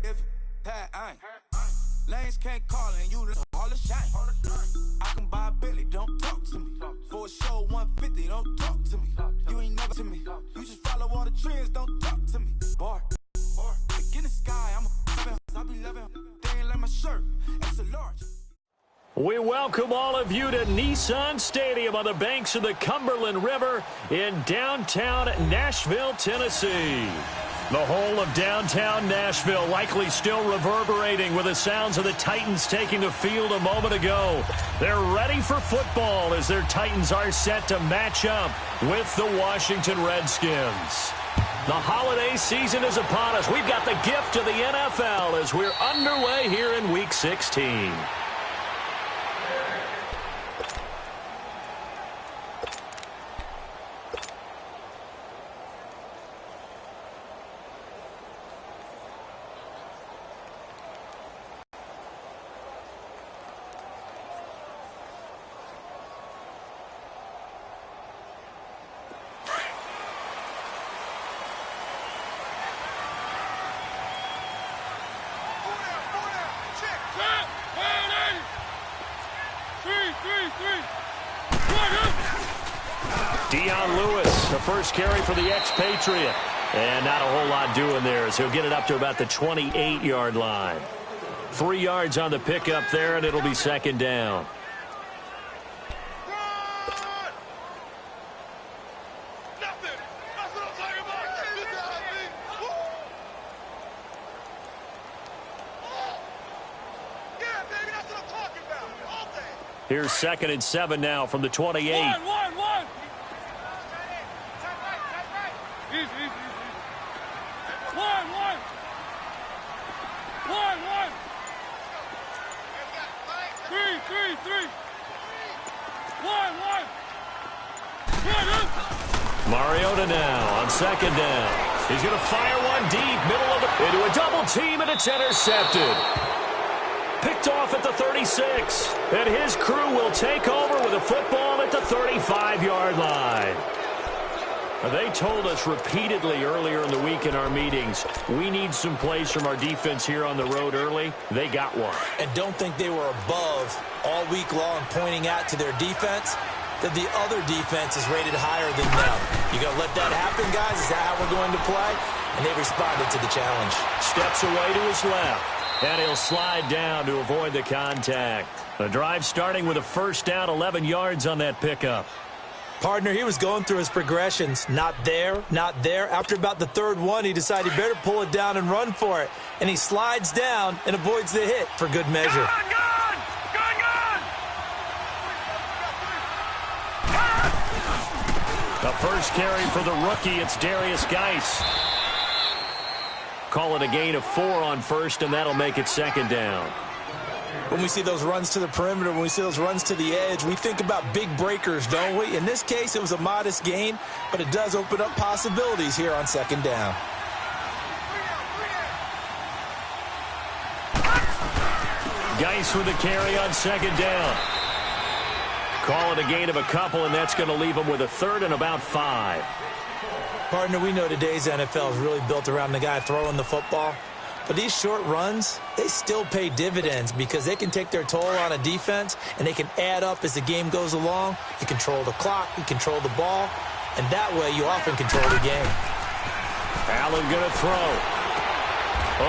If that ain't lanes can't call and you all the shine. I can buy a Billy, don't talk to me. For a show 150, don't talk to me. You ain't never to me. You just follow all the trends, don't talk to me. Bar. Like in the sky, I'll be loving. They ain't like my shirt. It's a large. We welcome all of you to Nissan Stadium on the banks of the Cumberland River in downtown Nashville, Tennessee. The whole of downtown Nashville likely still reverberating with the sounds of the Titans taking the field a moment ago. They're ready for football as their Titans are set to match up with the Washington Redskins. The holiday season is upon us. We've got the gift of the NFL as we're underway here in Week 16. The first carry for the expatriate. And not a whole lot doing there as he'll get it up to about the 28-yard line. 3 yards on the pickup there, and it'll be second down. Here's 2nd and 7 now from the 28. One. Easy. One. 3. 1. Mariota now on 2nd down. He's going to fire one deep, middle of the into a double team, and it's intercepted. Picked off at the 36, and his crew will take over with a football at the 35-yard line. They told us repeatedly earlier in the week in our meetings, we need some plays from our defense here on the road early. They got one. And don't think they were above all week long pointing out to their defense that the other defense is rated higher than them. You going to let that happen, guys? Is that how we're going to play? And they responded to the challenge. Steps away to his left. And he'll slide down to avoid the contact. The drive starting with a first down, 11 yards on that pickup. Partner, he was going through his progressions. Not there. After about the third one, he decided he better pull it down and run for it. And he slides down and avoids the hit for good measure. Good! The first carry for the rookie, it's Darius Geis. Call it a gain of 4 on first, and that'll make it second down. When we see those runs to the perimeter, when we see those runs to the edge, we think about big breakers, don't we? In this case, it was a modest gain, but it does open up possibilities here on second down. Geis with a carry on second down. Call it a gain of a couple, and that's going to leave him with a third and about 5. Partner, we know today's NFL is really built around the guy throwing the football. But these short runs, they still pay dividends because they can take their toll on a defense, and they can add up as the game goes along. You control the clock, you control the ball, and that way you often control the game. Allen going to throw.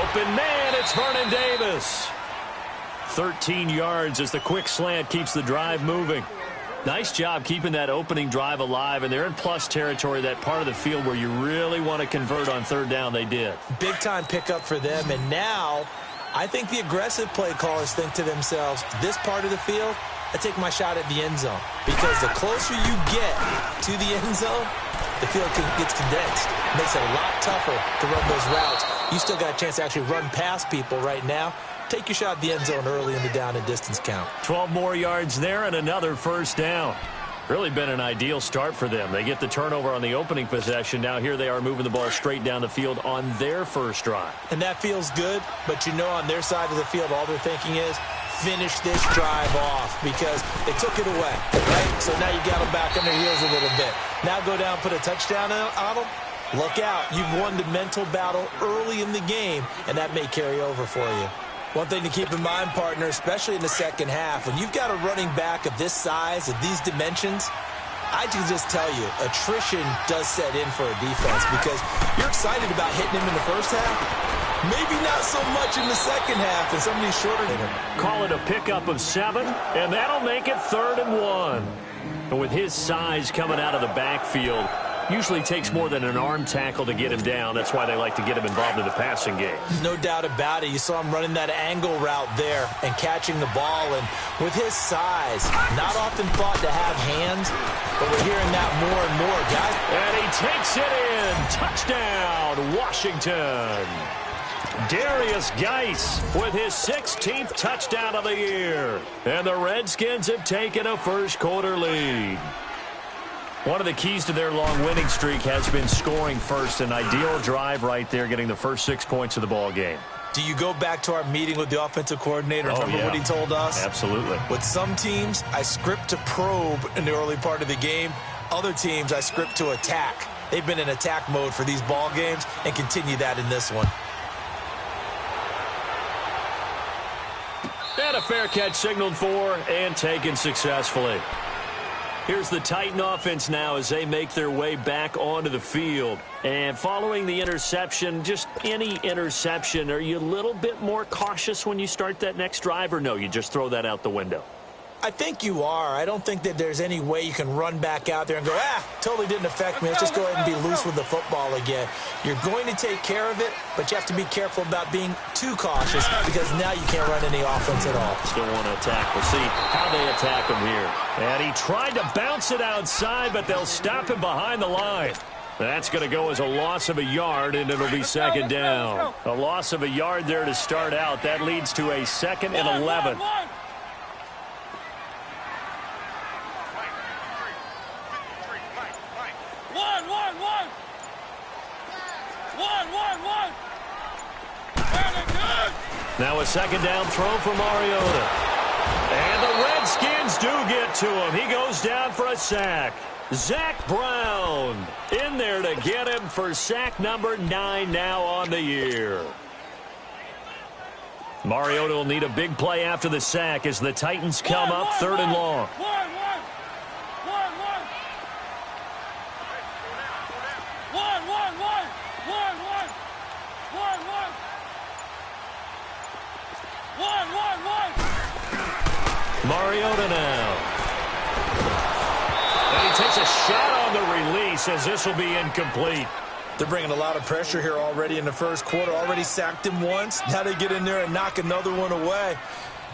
Open man, it's Vernon Davis. 13 yards as the quick slant keeps the drive moving. Nice job keeping that opening drive alive, and they're in plus territory, that part of the field where you really want to convert on third down. They did. Big-time pickup for them, and now I think the aggressive play callers think to themselves, this part of the field, I take my shot at the end zone. Because the closer you get to the end zone, the field gets condensed. It makes it a lot tougher to run those routes. You still got a chance to actually run past people right now. Take your shot at the end zone early in the down and distance count. 12 more yards there and another first down. Really been an ideal start for them. They get the turnover on the opening possession. Now here they are moving the ball straight down the field on their first drive. And that feels good, but you know on their side of the field all they're thinking is finish this drive off because they took it away, right? So now you got them back on their heels a little bit. Now go down, put a touchdown on them. look out. You've won the mental battle early in the game, and that may carry over for you. One thing to keep in mind, partner, especially in the second half, when you've got a running back of this size, of these dimensions, I can just tell you, attrition does set in for a defense because you're excited about hitting him in the first half. Maybe not so much in the second half and some of these shorter. Call it a pickup of 7, and that'll make it 3rd and 1. And with his size coming out of the backfield, usually takes more than an arm tackle to get him down. That's why they like to get him involved in the passing game. No doubt about it. You saw him running that angle route there and catching the ball. And with his size, not often thought to have hands, but we're hearing that more and more, guys. And he takes it in. Touchdown, Washington. Darius Geis with his 16th touchdown of the year. And the Redskins have taken a first-quarter lead. One of the keys to their long winning streak has been scoring first. An ideal drive right there, getting the first 6 points of the ball game. Do you go back to our meeting with the offensive coordinator? Remember what he told us? Absolutely. With some teams, I script to probe in the early part of the game. Other teams, I script to attack. They've been in attack mode for these ball games and continue that in this one. And a fair catch signaled for and taken successfully. Here's the Titan offense now as they make their way back onto the field. And following the interception, just any interception, are you a little bit more cautious when you start that next drive, or no, you just throw that out the window? I think you are. I don't think that there's any way you can run back out there and go, totally didn't affect me. Let's just go ahead and be loose with the football again. You're going to take care of it, but you have to be careful about being too cautious because now you can't run any offense at all. Still want to attack. We'll see how they attack him here. And he tried to bounce it outside, but they'll stop him behind the line. That's going to go as a loss of a yard, and it'll be second down. A loss of a yard there to start out. That leads to a 2nd and 11. Now a second down throw for Mariota. And the Redskins do get to him. He goes down for a sack. Zach Brown in there to get him for sack number 9 now on the year. Mariota will need a big play after the sack as the Titans come up 3rd and long. Mariota now. And he takes a shot on the release as this will be incomplete. They're bringing a lot of pressure here already in the first quarter. Already sacked him once. Now they get in there and knock another one away.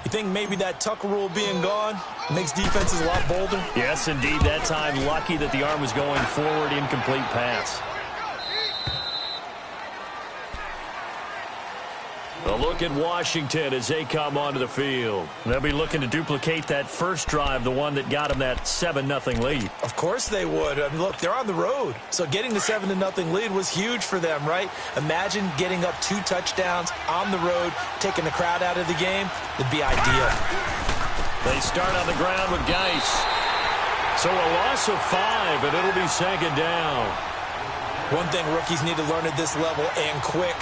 You think maybe that Tucker rule being gone makes defenses a lot bolder? Yes, indeed. That time, lucky that the arm was going forward, incomplete pass. A look at Washington as they come onto the field. They'll be looking to duplicate that first drive, the one that got them that 7-0 lead. Of course they would. I mean, look, they're on the road. So getting the 7-0 lead was huge for them, right? Imagine getting up 2 touchdowns on the road, taking the crowd out of the game. It'd be ideal. They start on the ground with Geis. So a loss of 5, and it'll be second down. One thing rookies need to learn at this level, and quick.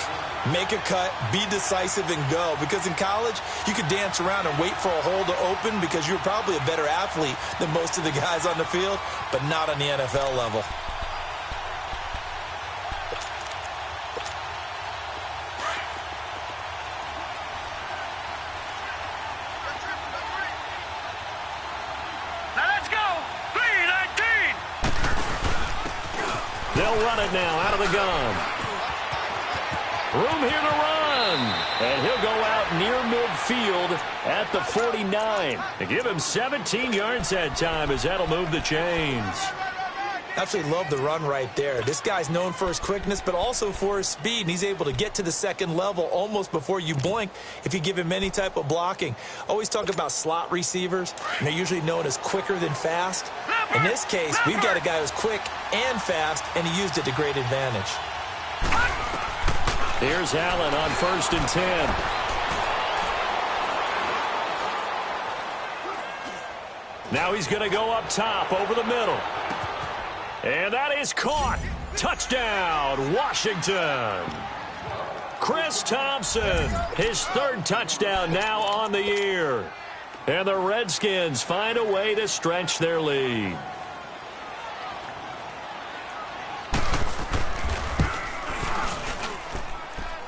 Make a cut, be decisive, and go. Because in college, you could dance around and wait for a hole to open because you're probably a better athlete than most of the guys on the field, but not on the NFL level. Now let's go! 3-19! They'll run it now out of the gun. Room here to run. And he'll go out near midfield at the 49. To give him 17 yards that time as that'll move the chains. Absolutely love the run right there. This guy's known for his quickness, but also for his speed. And he's able to get to the second level almost before you blink if you give him any type of blocking. Always talk about slot receivers, and they're usually known as quicker than fast. In this case, we've got a guy who's quick and fast, and he used it to great advantage. Here's Allen on 1st and 10. Now he's going to go up top over the middle. And that is caught. Touchdown, Washington. Chris Thompson, his third touchdown now on the year. And the Redskins find a way to stretch their lead.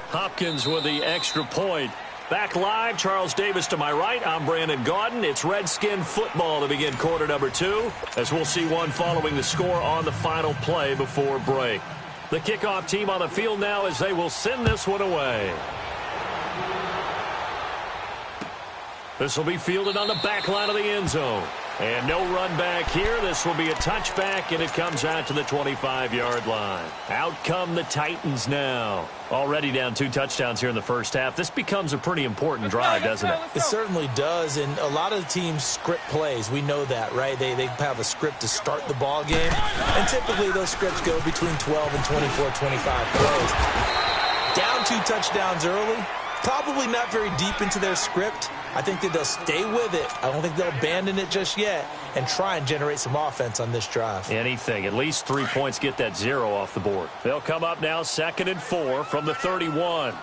Hopkins with the extra point. Back live, Charles Davis to my right. I'm Brandon Gaudin. It's Redskin football to begin quarter number 2, as we'll see one following the score on the final play before break. The kickoff team on the field now as they will send this one away. This will be fielded on the back line of the end zone. And no run back here. This will be a touchback, and it comes out to the 25-yard line. Out come the Titans now. Already down 2 touchdowns here in the first half. This becomes a pretty important drive, doesn't it? It certainly does, and a lot of the teams script plays. We know that, right? They have a script to start the ball game, and typically those scripts go between 12 and 24, 25 plays. Down 2 touchdowns early, probably not very deep into their script. I think that they'll stay with it. I don't think they'll abandon it just yet and try and generate some offense on this drive. Anything. At least 3 points, get that 0 off the board. They'll come up now 2nd and 4 from the 31.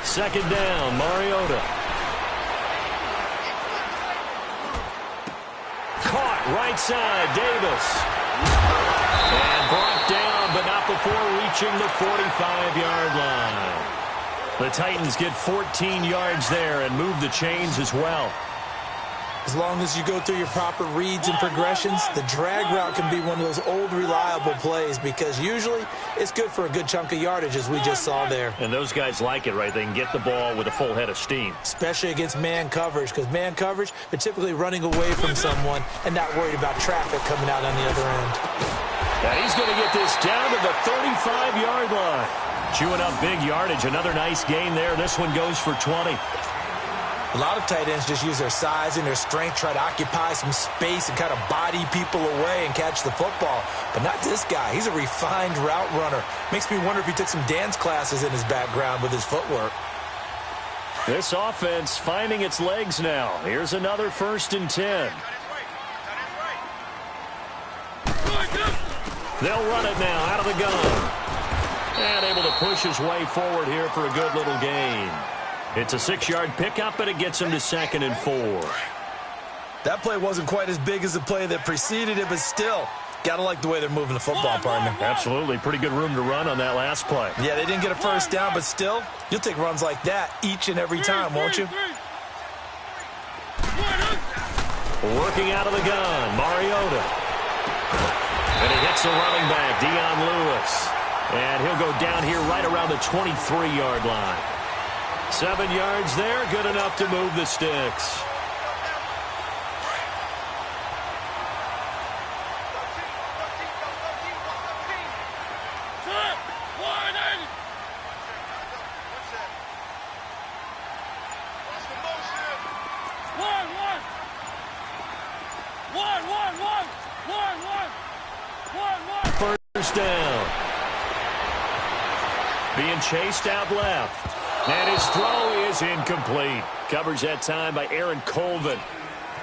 Second down, Mariota. Caught right side, Davis. And brought down, but not before reaching the 45-yard line. The Titans get 14 yards there and move the chains as well. As long as you go through your proper reads and progressions, the drag route can be one of those old reliable plays because usually it's good for a good chunk of yardage, as we just saw there. And those guys like it, right? They can get the ball with a full head of steam. Especially against man coverage, because man coverage, they're typically running away from someone and not worried about traffic coming out on the other end. And he's going to get this down to the 35-yard line. Chewing up big yardage. Another nice gain there. This one goes for 20. A lot of tight ends just use their size and their strength, try to occupy some space and kind of body people away and catch the football. But not this guy. He's a refined route runner. Makes me wonder if he took some dance classes in his background with his footwork. This offense finding its legs now. Here's another 1st and 10. They'll run it now out of the gun. And able to push his way forward here for a good little gain. It's a 6-yard pickup, and it gets him to 2nd and 4. That play wasn't quite as big as the play that preceded it, but still, got to like the way they're moving the football, partner. Absolutely. Pretty good room to run on that last play. Yeah, they didn't get a first down, but still, you'll take runs like that each and every time, won't you? Working out of the gun, Mariota. And he hits the running back, Dion Lewis. And he'll go down here right around the 23-yard line. 7 yards there, good enough to move the sticks. First down. Being chased out left. And his throw is incomplete. Coverage that time by Aaron Colvin.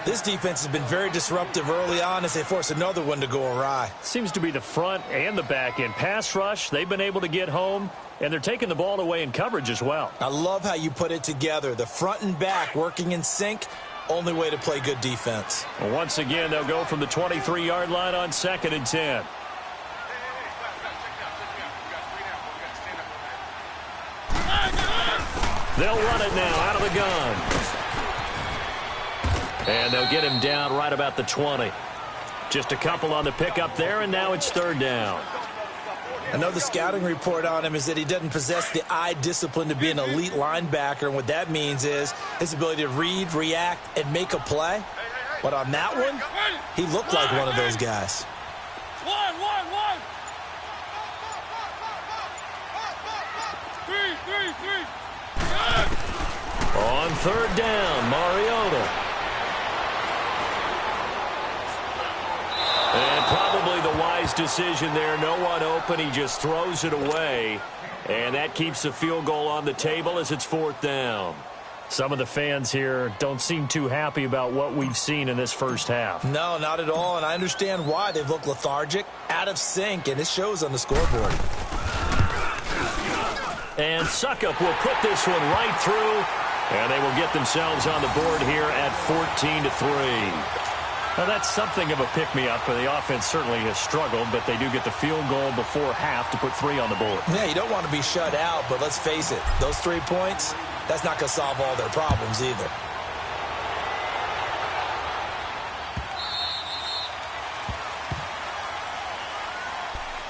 This defense has been very disruptive early on as they force another one to go awry. Seems to be the front and the back end. Pass rush, they've been able to get home, and they're taking the ball away in coverage as well. I love how you put it together. The front and back working in sync, only way to play good defense. Well, once again, they'll go from the 23-yard line on 2nd and 10. They'll run it now out of the gun. And they'll get him down right about the 20. Just a couple on the pickup there, and now it's 3rd down. I know the scouting report on him is that he doesn't possess the eye discipline to be an elite linebacker, and what that means is his ability to read, react, and make a play. But on that one, he looked like one of those guys. On 3rd down, Mariota. And probably the wise Wise decision there. No one open. He just throws it away. And that keeps the field goal on the table as it's 4th down. Some of the fans here don't seem too happy about what we've seen in this first half. No, not at all, and I understand why. They've looked lethargic, out of sync, and it shows on the scoreboard. And Suckup will put this one right through, and they will get themselves on the board here at 14-3. Now, that's something of a pick-me-up, but the offense certainly has struggled, but they do get the field goal before half to put 3 on the board. Yeah, you don't want to be shut out, but let's face it, those 3 points, that's not going to solve all their problems either.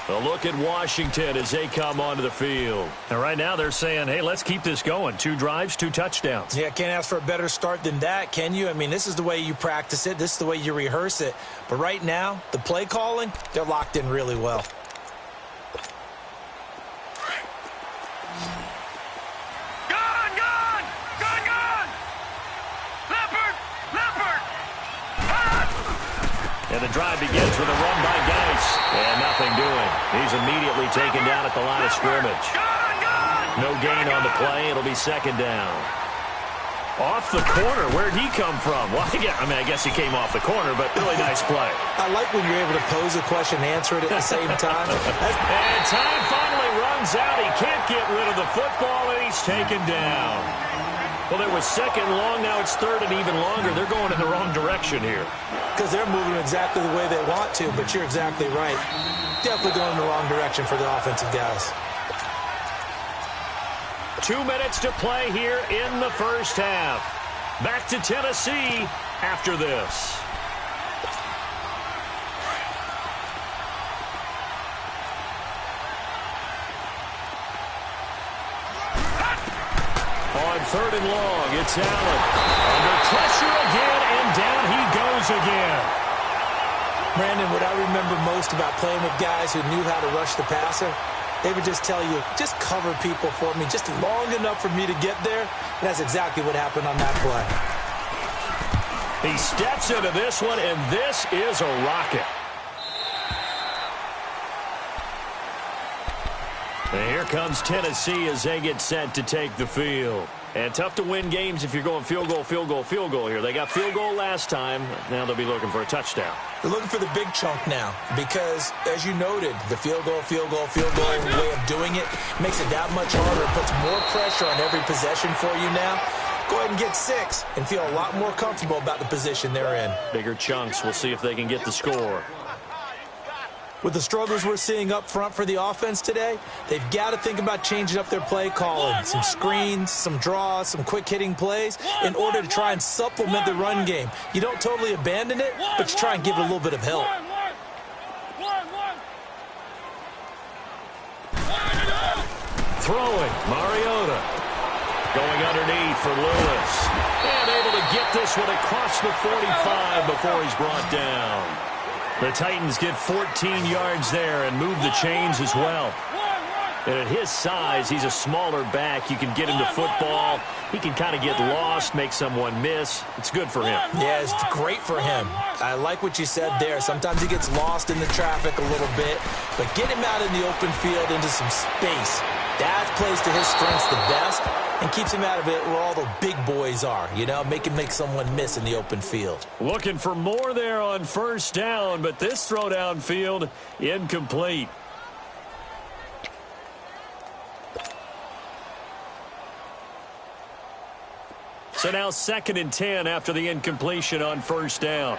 A look at Washington as they come onto the field. And right now they're saying, hey, let's keep this going. 2 drives, 2 touchdowns. Yeah, can't ask for a better start than that, can you? I mean, this is the way you practice it. This is the way you rehearse it. But right now, the play calling, they're locked in really well. And the drive begins with a run by Geis. And nothing doing. He's immediately taken down at the line of scrimmage. No gain on the play. It'll be 2nd down. Off the corner. Where'd he come from? Well, I guess he came off the corner, but really nice play. I like when you're able to pose a question and answer it at the same time. And time finally runs out. He can't get rid of the football, and he's taken down. Well, there was 2nd long. Now it's 3rd and even longer. They're going in the wrong direction here. Because they're moving exactly the way they want to, but you're exactly right. Definitely going in the wrong direction for the offensive guys. 2 minutes to play here in the first half. Back to Tennessee after this. On 3rd and long, it's Allen. Under pressure again, and down he goes again. Brandon, what I remember most about playing with guys who knew how to rush the passer, they would just tell you, just cover people for me, just long enough for me to get there. And that's exactly what happened on that play. He steps into this one, and this is a rocket. And here comes Tennessee as they get set to take the field. And tough to win games if you're going field goal, field goal, field goal here. They got field goal last time. Now they'll be looking for a touchdown. They're looking for the big chunk now because, as you noted, the field goal way of doing it makes it that much harder. It puts more pressure on every possession for you now. Go ahead and get 6 and feel a lot more comfortable about the position they're in. Bigger chunks. We'll see if they can get the score. With the struggles we're seeing up front for the offense today, they've got to think about changing up their play calling. Some screens, some draws, some quick-hitting plays in order to try and supplement the run game. You don't totally abandon it, but you try and give it a little bit of help. Throwing, Mariota. Going underneath for Lewis. And able to get this one across the 45 before he's brought down. The Titans get 14 yards there and move the chains as well. And at his size, he's a smaller back. You can get him to football. He can kind of get lost, make someone miss. It's good for him. Yeah, it's great for him. I like what you said there. Sometimes he gets lost in the traffic a little bit, but get him out in the open field into some space. That plays to his strengths the best and keeps him out of it where all the big boys are, you know, make someone miss in the open field. Looking for more there on 1st down, but this throw downfield incomplete. So now 2nd and 10 after the incompletion on 1st down.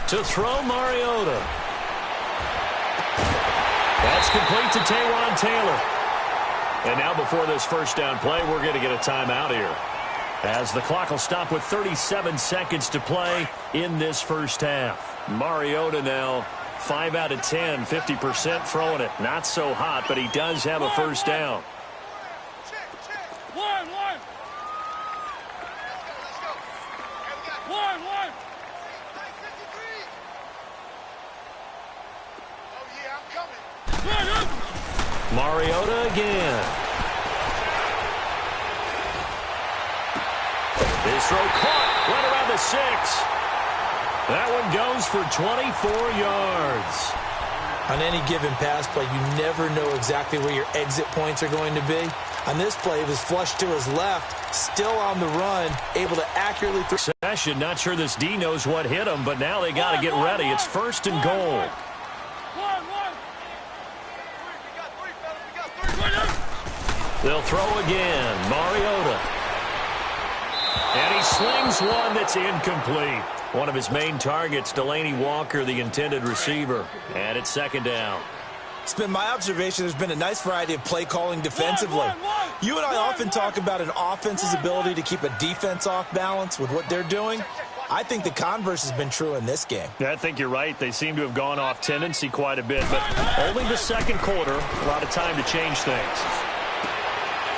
To throw, Mariota. That's complete to Taywan Taylor. And now before this 1st down play, we're going to get a timeout here, as the clock will stop with 37 seconds to play in this 1st half. Mariota now 5 out of 10, 50% throwing it. Not so hot, but he does have a 1st down. Mariota again. His throw caught right around the 6. That one goes for 24 yards. On any given pass play, you never know exactly where your exit points are going to be. On this play, it was flushed to his left, still on the run, able to accurately throw. Session, not sure this D knows what hit him, but now they got to get ready. It's 1st and goal. They'll throw again. Mariota. And he slings one that's incomplete. One of his main targets, Delaney Walker, the intended receiver. And it's 2nd down. It's been my observation there's been a nice variety of play calling defensively. You and I often talk about an offense's ability to keep a defense off balance with what they're doing. I think the converse has been true in this game. I think you're right. They seem to have gone off tendency quite a bit, but only the 2nd quarter, a lot of time to change things.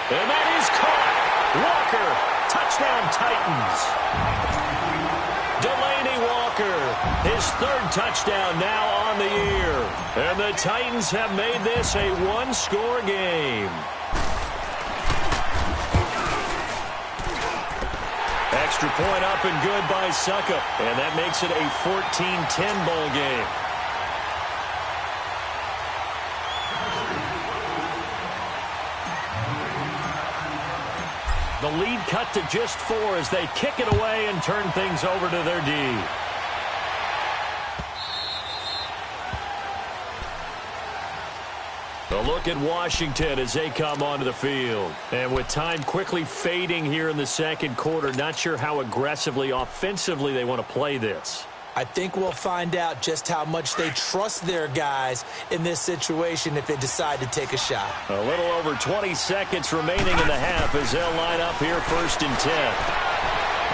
And that is caught. Walker, touchdown Titans. Delaney Walker, his 3rd touchdown now on the year. And the Titans have made this a 1-score game. Extra point up and good by Suckup. And that makes it a 14-10 ball game. The lead cut to just 4 as they kick it away and turn things over to their D. A look at Washington as they come onto the field. And with time quickly fading here in the 2nd quarter, not sure how aggressively, offensively they want to play this. I think we'll find out just how much they trust their guys in this situation if they decide to take a shot. A little over 20 seconds remaining in the half as they'll line up here 1st and 10.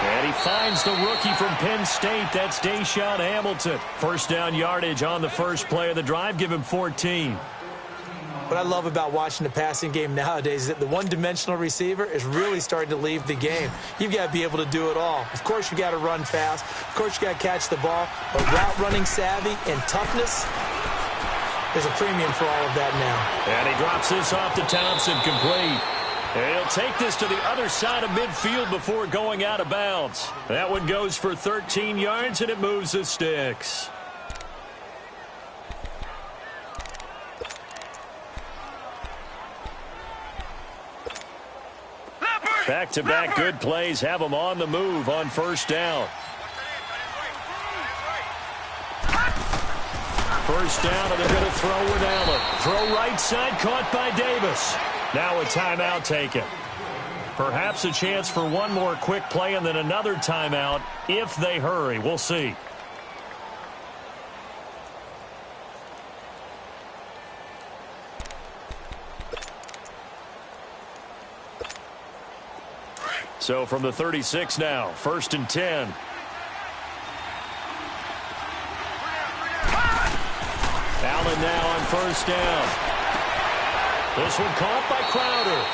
And he finds the rookie from Penn State. That's Deshaun Hamilton. 1st down yardage on the first play of the drive. Give him 14. What I love about watching the passing game nowadays is that the one-dimensional receiver is really starting to leave the game. You've got to be able to do it all. Of course, you got to run fast. Of course, you got to catch the ball. But route running savvy and toughness, there's a premium for all of that now. And he drops this off to Thompson, complete. And he'll take this to the other side of midfield before going out of bounds. That one goes for 13 yards, and it moves the sticks. Back-to-back good plays have them on the move on 1st down. 1st down, and they're going to throw with Allen. Throw right side, caught by Davis. Now a timeout taken. Perhaps a chance for one more quick play and then another timeout if they hurry. We'll see. So from the 36 now, 1st and 10. Allen now on 1st down. This one caught by Crowder.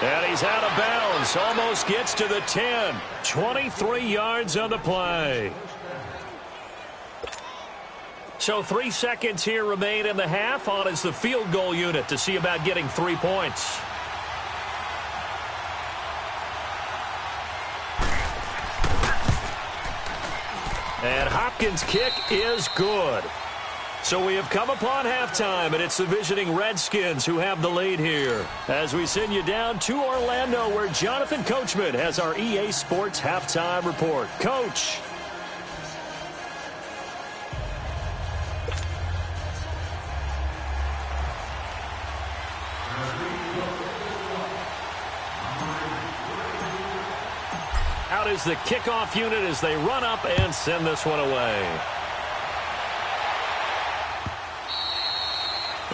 And he's out of bounds. Almost gets to the 10. 23 yards on the play. So 3 seconds here remain in the half. On is the field goal unit to see about getting 3 points. And Hopkins' kick is good. So we have come upon halftime, and it's the visiting Redskins who have the lead here. As we send you down to Orlando, where Jonathan Coachman has our EA Sports halftime report. Coach. Out is the kickoff unit as they run up and send this one away.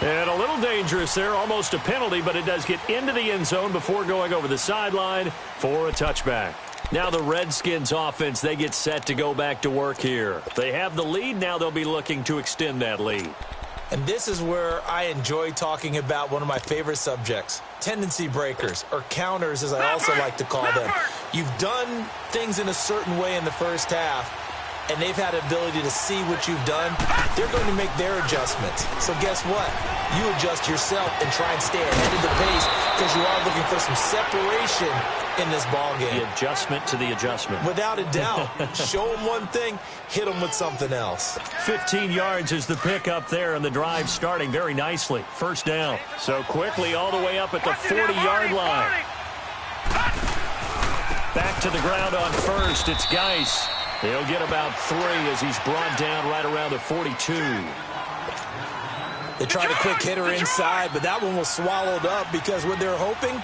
And a little dangerous there, almost a penalty, but it does get into the end zone before going over the sideline for a touchback. Now the Redskins offense, they get set to go back to work here. They have the lead, now they'll be looking to extend that lead. And this is where I enjoy talking about one of my favorite subjects, tendency breakers, or counters as I also like to call them. You've done things in a certain way in the first half. and they've had the ability to see what you've done, they're going to make their adjustments. So guess what? You adjust yourself and try and stay ahead of the pace because you are looking for some separation in this ball game. The adjustment to the adjustment. Without a doubt. Show them one thing, hit them with something else. 15 yards is the pickup there, and the drive starting very nicely. First down. So quickly all the way up at the 40-yard line. Back to the ground on first. It's Geis. He'll get about 3 as he's brought down right around the 42. They tried a quick hitter inside, but that one was swallowed up because what they're hoping,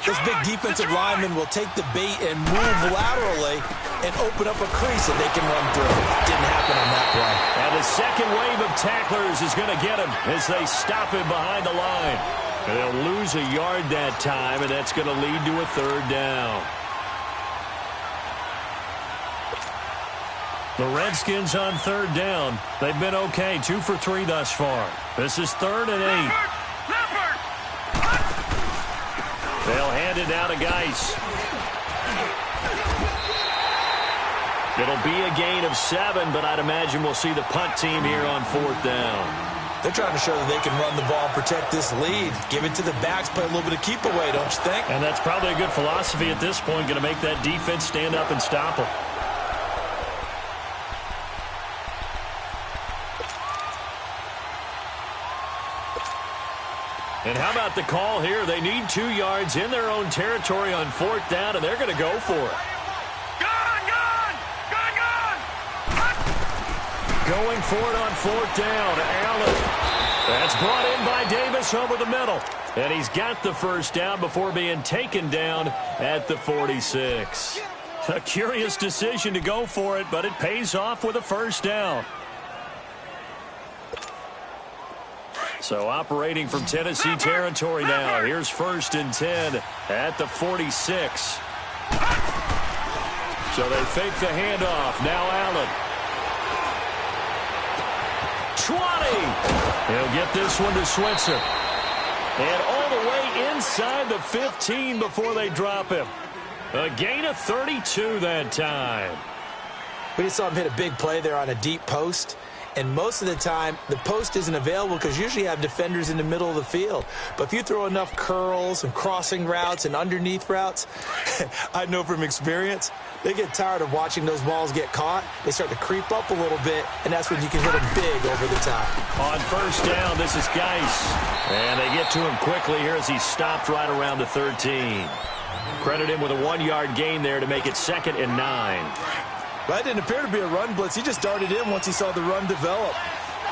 this big defensive lineman will take the bait and move laterally and open up a crease that they can run through. Didn't happen on that play. And the second wave of tacklers is going to get him as they stop him behind the line. And they'll lose a yard that time, and that's going to lead to a third down. The Redskins on third down. They've been okay, 2 for 3 thus far. This is 3rd and 8. They'll hand it out to Geis. It'll be a gain of 7, but I'd imagine we'll see the punt team here on 4th down. They're trying to show that they can run the ball and protect this lead. Give it to the backs, play a little bit of keep away, don't you think? And that's probably a good philosophy at this point, going to make that defense stand up and stop them. And how about the call here? They need 2 yards in their own territory on 4th down, and they're going to go for it. Going for it on 4th down. Allen. That's brought in by Davis over the middle. And he's got the first down before being taken down at the 46. A curious decision to go for it, but it pays off with a first down. So operating from Tennessee territory now. Here's 1st and 10 at the 46. So they fake the handoff. Now Allen. 20. He'll get this one to Switzer. And all the way inside the 15 before they drop him. A gain of 32 that time. We just saw him hit a big play there on a deep post. And most of the time, the post isn't available because usually you have defenders in the middle of the field. But if you throw enough curls and crossing routes and underneath routes, I know from experience, they get tired of watching those balls get caught. They start to creep up a little bit, and that's when you can hit them big over the top. On first down, this is Geis. And they get to him quickly here as he stopped right around the 13. Credit him with a 1-yard gain there to make it 2nd and 9. That didn't appear to be a run blitz. He just darted in once he saw the run develop.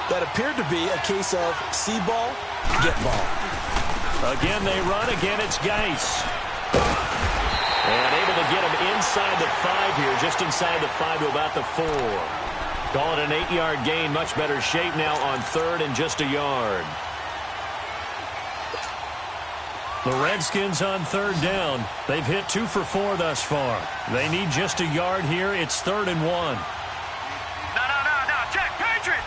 That appeared to be a case of see ball, get ball. Again, they run. Again, it's Geis. And able to get him inside the 5 here, just inside the 5 to about the 4. Call it an 8-yard gain. Much better shape now on 3rd and just a yard. The Redskins on 3rd down. They've hit 2 for 4 thus far. They need just a yard here. It's 3rd and 1. No. Check. Patriot.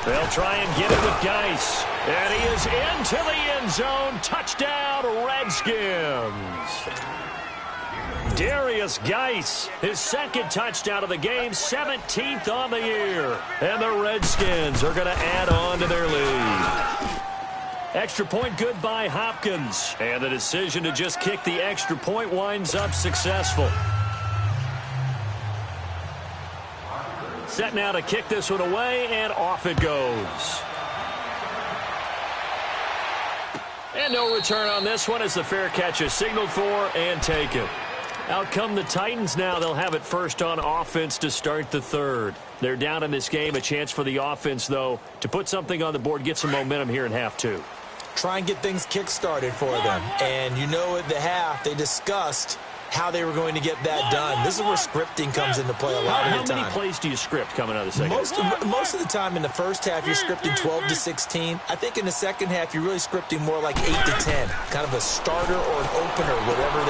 They'll try and get it with Geis. And he is into the end zone. Touchdown, Redskins. Darius Geis, his 2nd touchdown of the game, 17th on the year. And the Redskins are going to add on to their lead. Extra point good by Hopkins. And the decision to just kick the extra point winds up successful. Set now to kick this one away, and off it goes. And no return on this one as the fair catch is signaled for and taken. Out come the Titans now. They'll have it first on offense to start the 3rd. They're down in this game. A chance for the offense, though, to put something on the board, get some momentum here in half 2. Try and get things kick-started for them. And you know at the half, they discussed how they were going to get that done. This is where scripting comes into play a lot of the time. How many plays do you script coming out of the second? Most of the time in the first half, you're scripting 12 to 16. I think in the second half, you're really scripting more like 8 to 10. Kind of a starter or an opener, whatever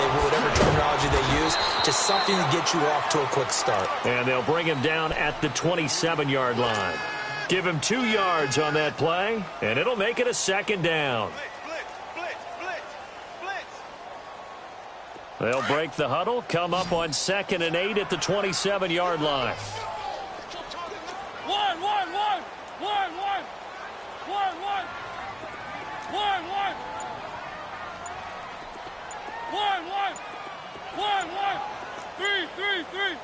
terminology they use. Just something to get you off to a quick start. And they'll bring him down at the 27-yard line. Give him 2 yards on that play, and it'll make it a 2nd down. They'll break the huddle, come up on 2nd and 8 at the 27-yard line. Three.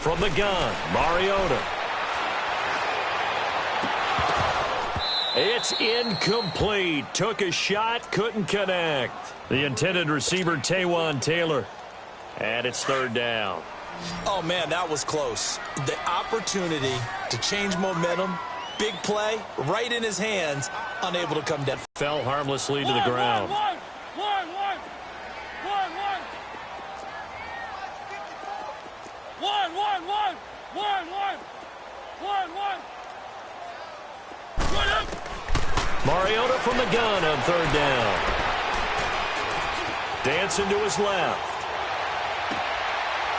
From the gun, Mariota. It's incomplete. Took a shot, couldn't connect. The intended receiver, Taywan Taylor. And it's 3rd down. Oh, man, that was close. The opportunity to change momentum, big play, right in his hands, unable to come down. Fell harmlessly to the ground. One. Mariota from the gun on 3rd down. Dancing to his left.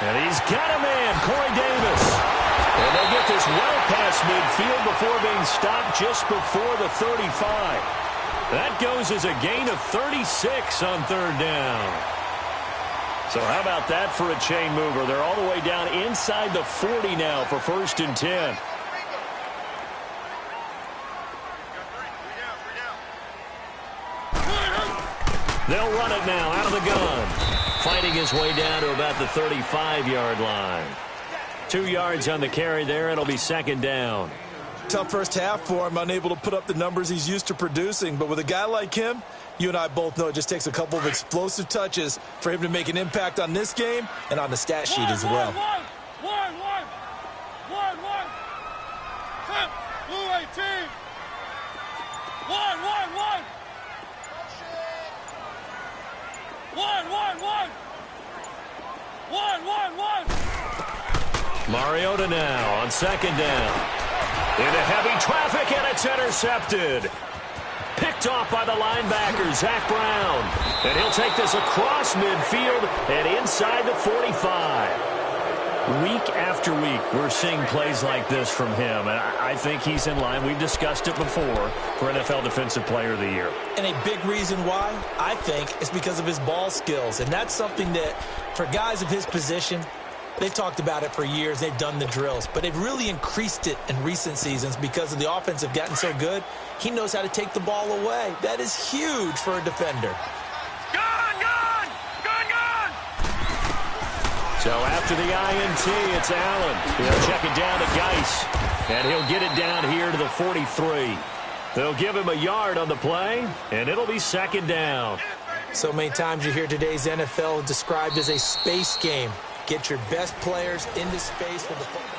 And he's got a man, Corey Davis. And they'll get this well past midfield before being stopped just before the 35. That goes as a gain of 36 on 3rd down. So how about that for a chain mover? They're all the way down inside the 40 now for 1st and 10. They'll run it now out of the gun. Fighting his way down to about the 35-yard line. 2 yards on the carry there. It'll be 2nd down. Tough first half for him, unable to put up the numbers he's used to producing. But with a guy like him, you and I both know it just takes a couple of explosive touches for him to make an impact on this game and on the stat sheet as well. One. Blue 18. One. Mariota now on 2nd down. Into heavy traffic, and it's intercepted. Picked off by the linebacker, Zach Brown. And he'll take this across midfield and inside the 45. Week after week, we're seeing plays like this from him, and I think he's in line. We've discussed it before for NFL Defensive Player of the Year. And a big reason why, I think, is because of his ball skills. And that's something that, for guys of his position, they've talked about it for years. They've done the drills. But they've really increased it in recent seasons because of the offense have gotten so good. He knows how to take the ball away. That is huge for a defender. So after the INT, it's Allen. He'll check it down to Geis. And he'll get it down here to the 43. They'll give him a yard on the play, and it'll be 2nd down. So many times you hear today's NFL described as a space game. Get your best players into space with the football.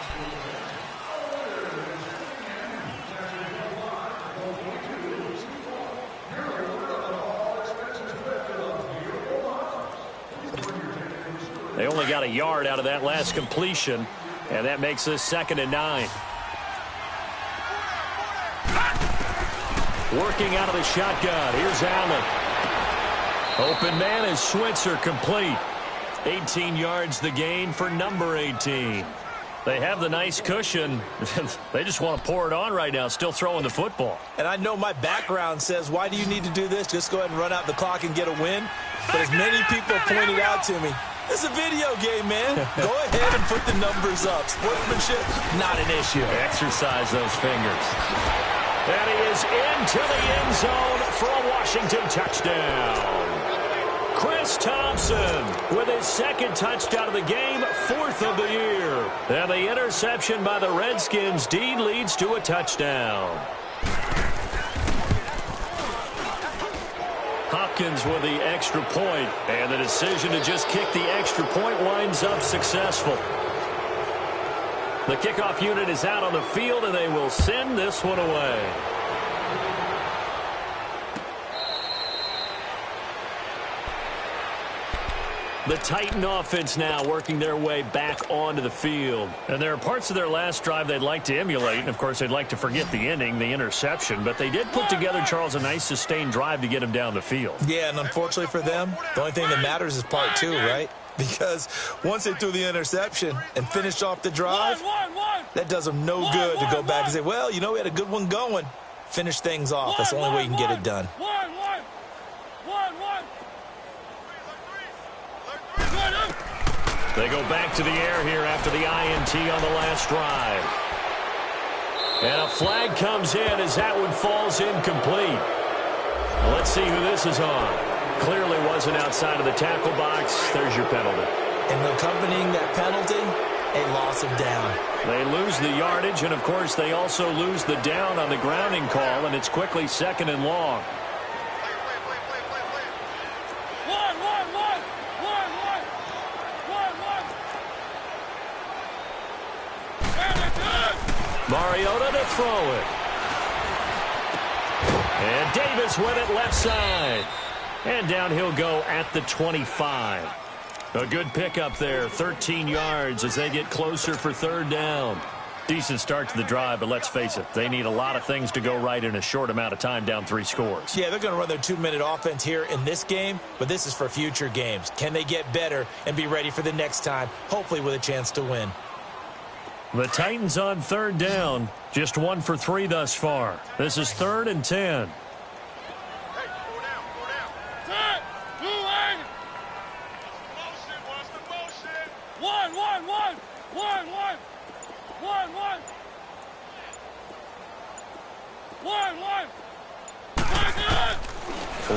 They only got a yard out of that last completion, and that makes this 2nd and 9. Working out of the shotgun. Here's Allen. Open man is Switzer, complete. 18 yards the gain for number 18. They have the nice cushion. They just want to pour it on right now, still throwing the football. And I know my background says, why do you need to do this? Just go ahead and run out the clock and get a win. But as many people pointed out to me, it's a video game, man. Go ahead and put the numbers up. Sportsmanship, not an issue. Exercise those fingers. And he is into the end zone for a Washington touchdown. Chris Thompson with his 2nd touchdown of the game, 4th of the year. And the interception by the Redskins' D leads to a touchdown. Hopkins with the extra point, and the decision to just kick the extra point winds up successful. The kickoff unit is out on the field, and they will send this one away. The Titan offense now working their way back onto the field. And there are parts of their last drive they'd like to emulate. And, of course, they'd like to forget the ending, the interception. But they did put together, Charles, a nice sustained drive to get him down the field. Yeah, and unfortunately for them, the only thing that matters is part 2, right? Because once they threw the interception and finished off the drive, that does them no good to go back and say, well, you know, we had a good one going. Finish things off. That's the only way you can get it done. They go back to the air here after the INT on the last drive. And a flag comes in as that one falls incomplete. Well, let's see who this is on. Clearly wasn't outside of the tackle box. There's your penalty. And accompanying that penalty, a loss of down. They lose the yardage, and, of course, they also lose the down on the grounding call, and it's quickly 2nd and long. Mariota to throw it. And Davis with it left side. And down he'll go at the 25. A good pickup there, 13 yards as they get closer for 3rd down. Decent start to the drive, but let's face it, they need a lot of things to go right in a short amount of time, down 3 scores. Yeah, they're going to run their 2-minute offense here in this game, but this is for future games. Can they get better and be ready for the next time, hopefully with a chance to win? The Titans on 3rd down, just 1 for 3 thus far. This is 3rd and 10.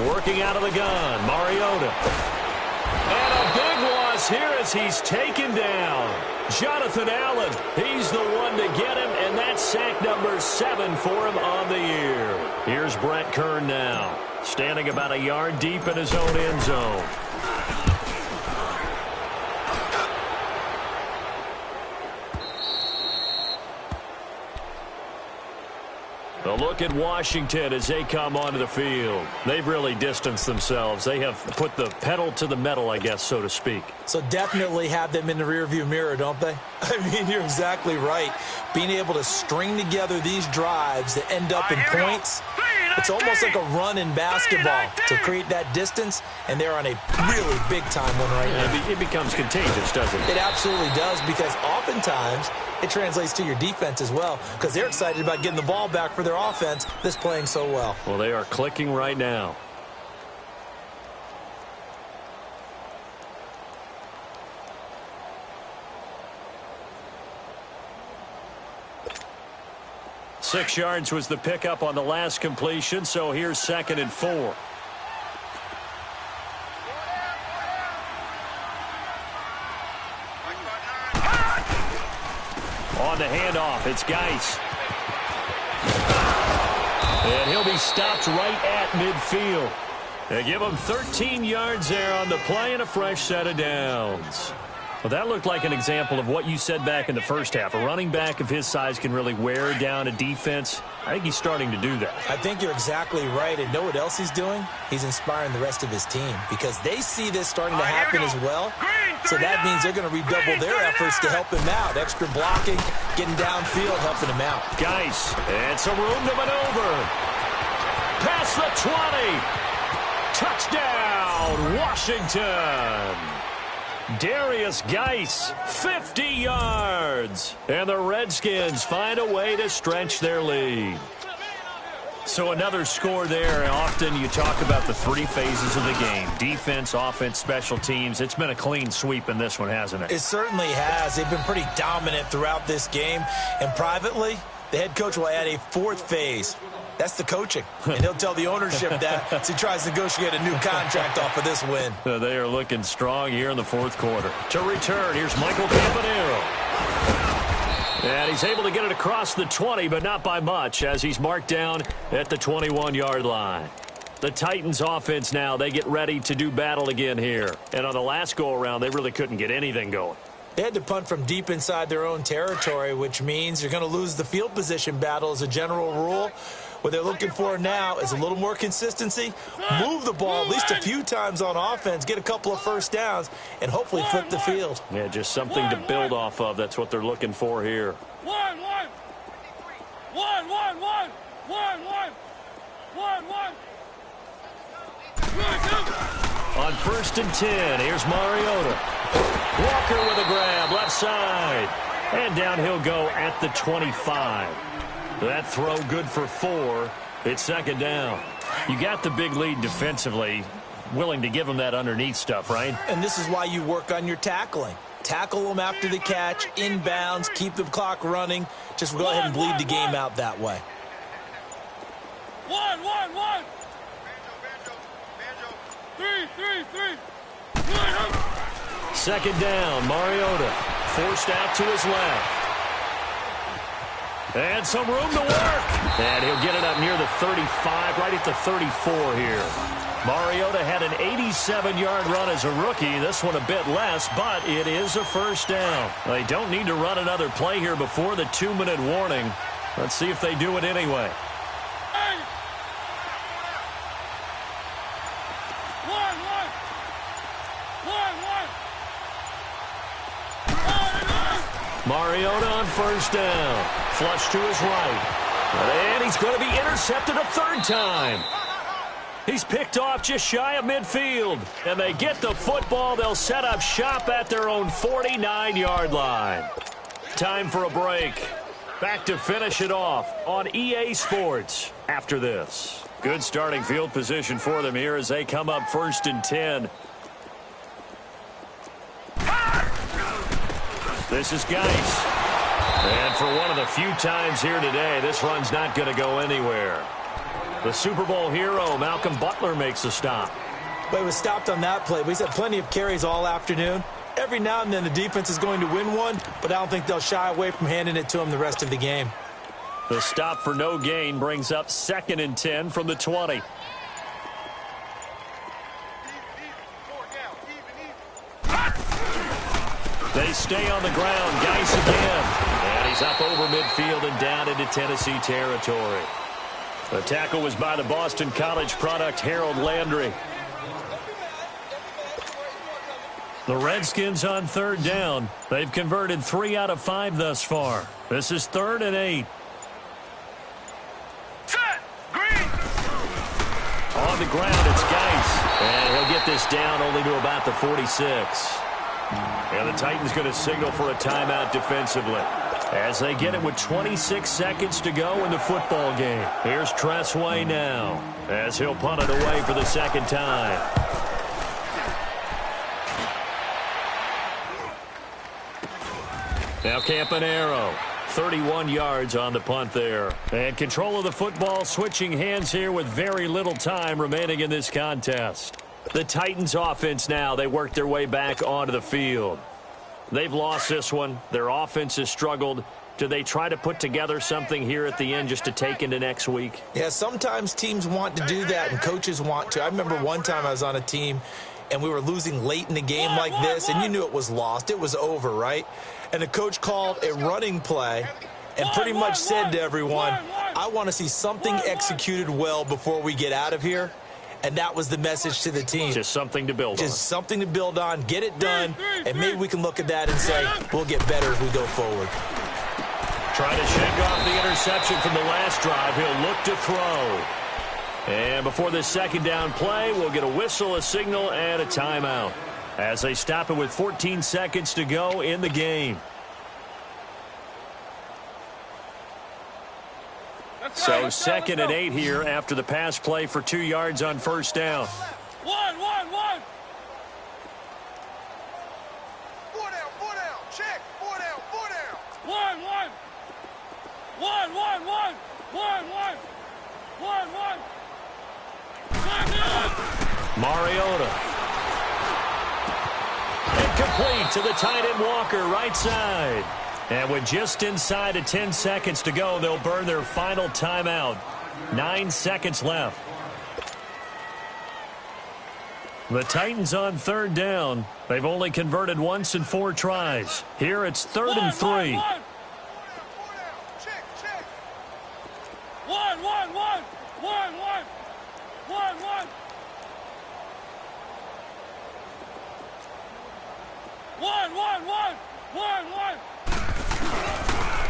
Working out of the gun, Mariota. And a big loss here as he's taken down. Jonathan Allen, he's the one to get him, and that's sack number 7 for him on the year. Here's Brett Kern now, standing about a yard deep in his own end zone. A look at Washington as they come onto the field. They've really distanced themselves. They have put the pedal to the metal, I guess, so to speak. So definitely have them in the rearview mirror, don't they? I mean, you're exactly right. Being able to string together these drives that end up in points, it's almost like a run in basketball to create that distance, and they're on a really big-time one right now. It becomes contagious, doesn't it? It absolutely does, because oftentimes it translates to your defense as well, because they're excited about getting the ball back for their offense that's playing so well. Well, they are clicking right now. Six yards was the pickup on the last completion, so here's 2nd and 4. On the handoff, it's Geis. And he'll be stopped right at midfield. They give him 13 yards there on the play and a fresh set of downs. Well, that looked like an example of what you said back in the first half. A running back of his size can really wear down a defense. I think he's starting to do that. I think you're exactly right. And know what else he's doing? He's inspiring the rest of his team because they see this starting to happen as well. So that means they're going to redouble their efforts to help him out. Extra blocking, getting downfield, helping him out. Geis, and some room to maneuver. Past the 20. Touchdown, Washington. Darius Geis, 50 yards. And the Redskins find a way to stretch their lead. So another score there. Often you talk about the 3 phases of the game. Defense, offense, special teams. It's been a clean sweep in this one, hasn't it? It certainly has. They've been pretty dominant throughout this game. And privately, the head coach will add a 4th phase. That's the coaching. And he'll tell the ownership that as he tries to negotiate a new contract off of this win. They are looking strong here in the 4th quarter. To return, here's Michael Campanero. And he's able to get it across the 20, but not by much, as he's marked down at the 21-yard line. The Titans offense now, they get ready to do battle again here. And on the last go-around, they really couldn't get anything going. They had to punt from deep inside their own territory, which means you're going to lose the field position battle as a general rule. What they're looking for now is a little more consistency, move the ball at least a few times on offense, get a couple of first downs, and hopefully flip the field. Yeah, just something to build off of. That's what they're looking for here. One. On 1st and 10, here's Mariota. Walker with a grab, left side. And down he'll go at the 25. That throw good for 4. It's 2nd down. You got the big lead defensively. Willing to give him that underneath stuff, right? And this is why you work on your tackling. Tackle them after the catch, inbounds, keep the clock running. Just go ahead and bleed the game out that way. One. 3. Second down, Mariota forced out to his left. And some room to work. And he'll get it up near the 35, right at the 34 here. Mariota had an 87-yard run as a rookie. This one a bit less, but it is a first down. They don't need to run another play here before the 2-minute warning. Let's see if they do it anyway. Mariota on first down. Flush to his right. And he's going to be intercepted a third time. He's picked off just shy of midfield. And they get the football. They'll set up shop at their own 49-yard line. Time for a break. Back to finish it off on EA Sports after this. Good starting field position for them here as they come up 1st and 10. This is Geis. And for one of the few times here today, this run's not going to go anywhere. The Super Bowl hero, Malcolm Butler, makes a stop. But he was stopped on that play. He's had plenty of carries all afternoon. Every now and then the defense is going to win one, but I don't think they'll shy away from handing it to him the rest of the game. The stop for no gain brings up 2nd and 10 from the 20. They stay on the ground. Geis again. And he's up over midfield and down into Tennessee territory. The tackle was by the Boston College product, Harold Landry. The Redskins on 3rd down. They've converted 3 out of 5 thus far. This is 3rd and 8. Set. Green. On the ground, it's Geis. And he'll get this down only to about the 46. And the Titans going to signal for a timeout defensively as they get it with 26 seconds to go in the football game. Here's Tressway now as he'll punt it away for the second time. Now Campanaro, 31 yards on the punt there. And control of the football switching hands here with very little time remaining in this contest. The Titans offense now, they work their way back onto the field. They've lost this one. Their offense has struggled. Do they try to put together something here at the end just to take into next week? Yeah, sometimes teams want to do that and coaches want to. I remember one time I was on a team and we were losing late in the game like this, and you knew it was lost. It was over, right? And the coach called a running play and pretty much said to everyone, I want to see something executed well before we get out of here. And that was the message to the team. Just something to build on. Just something to build on, get it done, and maybe we can look at that and say, we'll get better as we go forward. Trying to shake off the interception from the last drive. He'll look to throw. And before this second down play, we'll get a whistle, a signal, and a timeout as they stop it with 14 seconds to go in the game. So 2nd and 8 here after the pass play for 2 yards on first down. One. 4 down. Check. 4 down. One. Mariota. Incomplete to the tight end Walker, right side. And with just inside of 10 seconds to go, they'll burn their final timeout. 9 seconds left. The Titans on 3rd down. They've only converted once in 4 tries. Here it's 3rd and 3. One.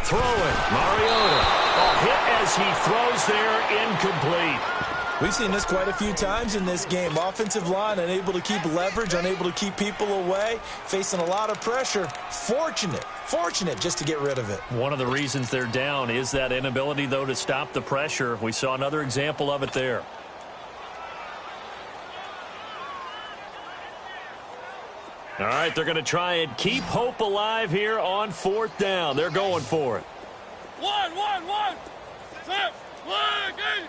Throwing, Mariota. A hit as he throws there, incomplete. We've seen this quite a few times in this game. Offensive line unable to keep leverage, unable to keep people away, facing a lot of pressure. Fortunate just to get rid of it. One of the reasons they're down is that inability, though, to stop the pressure. We saw another example of it there. All right, they're going to try and keep hope alive here on 4th down. They're going for it. One. Set. One. Game.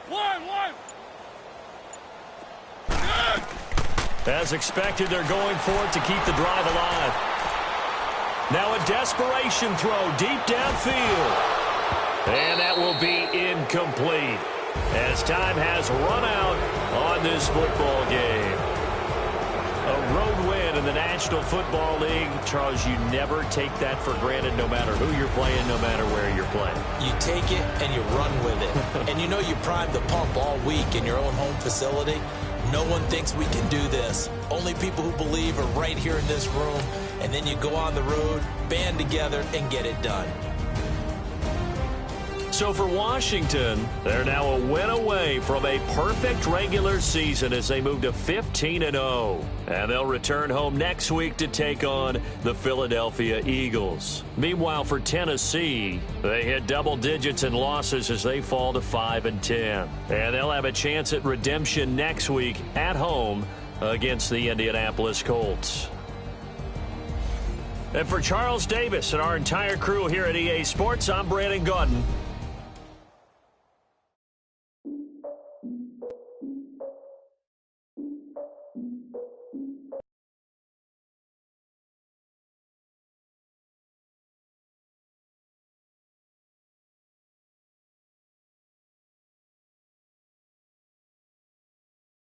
One. As expected, they're going for it to keep the drive alive. Now a desperation throw deep downfield. And that will be incomplete as time has run out on this football game. A road win in the National Football League. Charles, you never take that for granted no matter who you're playing, no matter where you're playing. You take it and you run with it. And you know you primed the pump all week in your own home facility. No one thinks we can do this. Only people who believe are right here in this room. And then you go on the road, band together, and get it done. So for Washington, they're now a win away from a perfect regular season as they move to 15-0. And they'll return home next week to take on the Philadelphia Eagles. Meanwhile, for Tennessee, they hit double digits in losses as they fall to 5-10. And they'll have a chance at redemption next week at home against the Indianapolis Colts. And for Charles Davis and our entire crew here at EA Sports, I'm Brandon Gaudin.